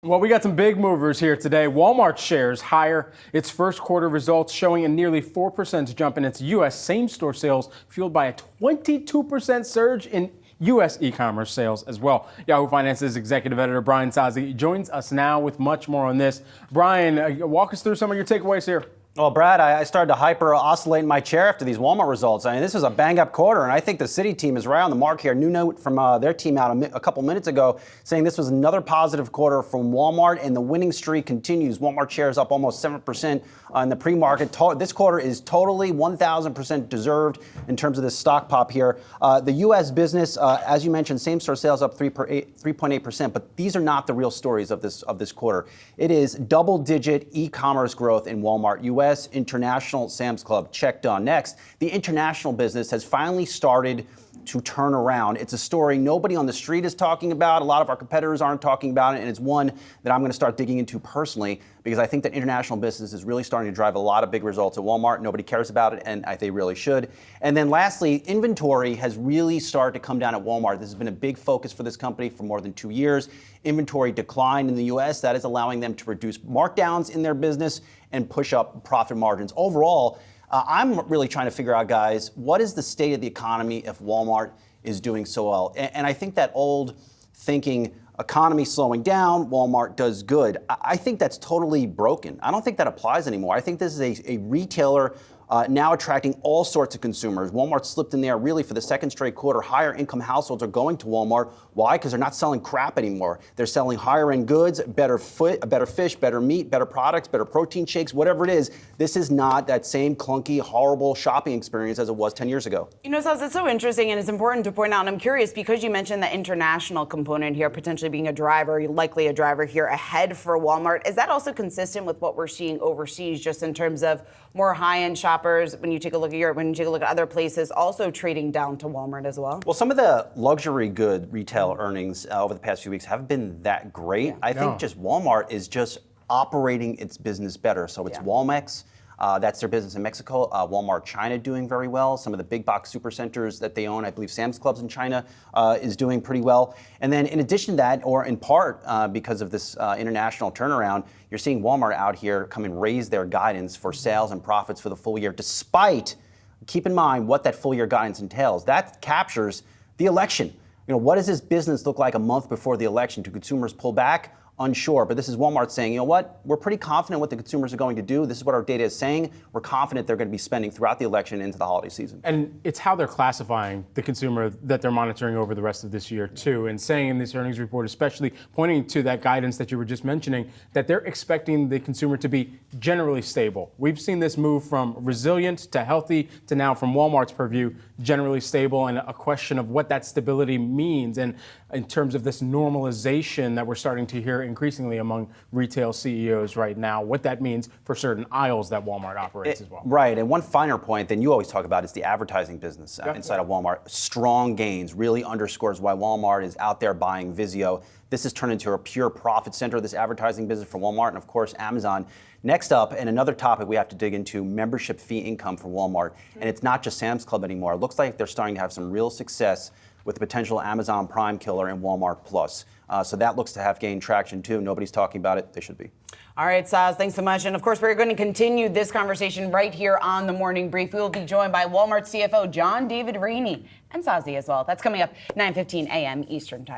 Well, we got some big movers here today. Walmart shares higher. Its first quarter results showing a nearly 4% jump in its U.S. same-store sales, fueled by a 22% surge in U.S. e-commerce sales as well. Yahoo Finance's executive editor Brian Sazi joins us now with much more on this. Brian, walk us through some of your takeaways here. Well, Brad, I started to hyper-oscillate in my chair after these Walmart results. I mean, this is a bang-up quarter, and I think the Citi team is right on the mark here. New note from their team out a couple minutes ago saying this was another positive quarter from Walmart, and the winning streak continues. Walmart shares up almost 7% in the pre-market. This quarter is totally 1,000% deserved in terms of this stock pop here. The U.S. business, as you mentioned, same-store sales up 3.8%, but these are not the real stories of this quarter. It is double-digit e-commerce growth in Walmart U.S. International, Sam's Club, check done. Next, the international business has finally started to turn around. It's a story nobody on the street is talking about. A lot of our competitors aren't talking about it, and it's one that I'm going to start digging into personally because I think that international business is really starting to drive a lot of big results at Walmart. Nobody cares about it, and they really should. And then lastly, inventory has really started to come down at Walmart. This has been a big focus for this company for more than 2 years. Inventory declined in the U.S. That is allowing them to reduce markdowns in their business and push up profit margins. Overall, I'm really trying to figure out, guys, what is the state of the economy if Walmart is doing so well? And I think that old thinking, economy slowing down, Walmart does good, I think that's totally broken. I don't think that applies anymore. I think this is a retailer now attracting all sorts of consumers. Walmart slipped in there really for the second straight quarter. Higher income households are going to Walmart. Why? Because they're not selling crap anymore. They're selling higher end goods, better fish, better meat, better products, better protein shakes, whatever it is. This is not that same clunky, horrible shopping experience as it was 10 years ago. You know, Saz, it's so interesting and it's important to point out, and I'm curious because you mentioned the international component here, potentially being a driver, likely a driver here ahead for Walmart. Is that also consistent with what we're seeing overseas, just in terms of more high-end shoppers when you take a look at Europe, when you take a look at other places, also trading down to Walmart as well? Well, some of the luxury good retail earnings over the past few weeks haven't been that great. Yeah. I think just Walmart is just operating its business better. So it's Walmex. That's their business in Mexico. Walmart China doing very well. Some of the big box supercenters that they own, I believe Sam's Clubs in China is doing pretty well. And then in addition to that, or in part because of this international turnaround, you're seeing Walmart out here come and raise their guidance for sales and profits for the full year, despite, keep in mind what that full year guidance entails. That captures the election. You know, what does this business look like a month before the election? Do consumers pull back? Unsure, but this is Walmart saying, you know what, we're pretty confident what the consumers are going to do. This is what our data is saying. We're confident they're going to be spending throughout the election into the holiday season. And it's how they're classifying the consumer that they're monitoring over the rest of this year too, and saying in this earnings report, especially pointing to that guidance that you were just mentioning, that they're expecting the consumer to be generally stable. We've seen this move from resilient to healthy to now, from Walmart's purview, generally stable, and a question of what that stability means, and in terms of this normalization that we're starting to hear increasingly among retail CEOs right now, what that means for certain aisles that Walmart operates as well. Right, and one finer point than you always talk about is the advertising business inside of Walmart. Strong gains really underscores why Walmart is out there buying Vizio. This has turned into a pure profit center, this advertising business for Walmart, and of course Amazon. Next up, and another topic we have to dig into, membership fee income for Walmart. And it's not just Sam's Club anymore. It looks like they're starting to have some real success with the potential Amazon Prime killer and Walmart Plus. So that looks to have gained traction too. Nobody's talking about it. They should be. All right, Saz, thanks so much. And of course, we're going to continue this conversation right here on The Morning Brief. We will be joined by Walmart CFO John David Rainey and Sazi as well. That's coming up 9:15 a.m. Eastern Time.